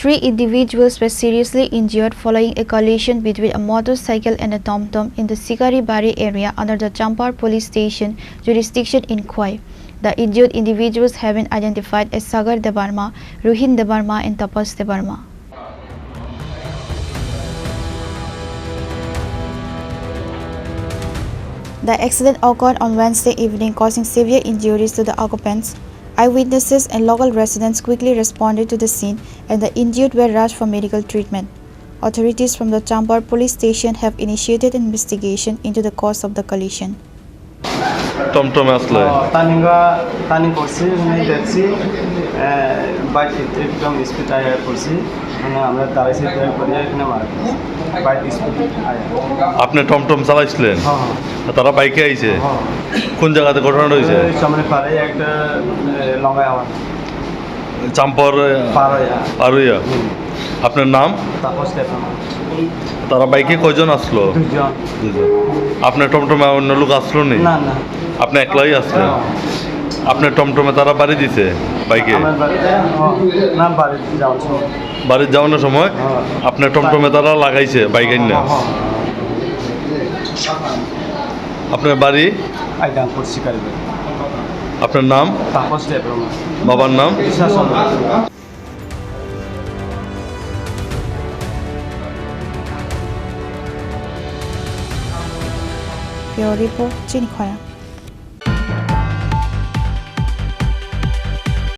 3 individuals were seriously injured following a collision between a motorcycle and a Tomtom in the Shikari Bari area under the Champahaor Police Station jurisdiction in Khowai. The injured individuals have been identified as Sagar Debbarma, Ruhin Debbarma and Tapas Debbarma. The accident occurred on Wednesday evening, causing severe injuries to the occupants. Eyewitnesses and local residents quickly responded to the scene and the injured were rushed for medical treatment. Authorities from the Champahaor Police Station have initiated an investigation into the cause of the collision. Tomtom আসলে turning করছি মানে দেখছি bike একদম speed আয়া করছি মানে আমরা দাঁড়াইছি করে এখানে মারা বাইক স্পিড আয়া আপনি টমটম চালাইছিলেন? তারা বাইকে আইছে? কোন জায়গাতে ঘটনাটা হয়েছে? সামনে পারে একটা লঙ্গায় আমার চাম্পাহার পার হইয়া। আপনার নাম? তাপস দেববর্মা। তারা বাইকে কয়জন আসলো? দুজন। আপনার টমটমে অন্য লোক আসলো নি? না না, আপনি একলাই আসলেন? আপনার টমটমে তারা বাড়ি দিছে বাইকে? বাড়ির যাওয়ানোর সময় আপনার টমটমে তারা লাগাইছে বাইক না? আপনার বাড়ি? শিকারি বাড়ি। আপনার নাম? তাপস দেববর্মা। বাবার নাম? Report, Chini, Khorang.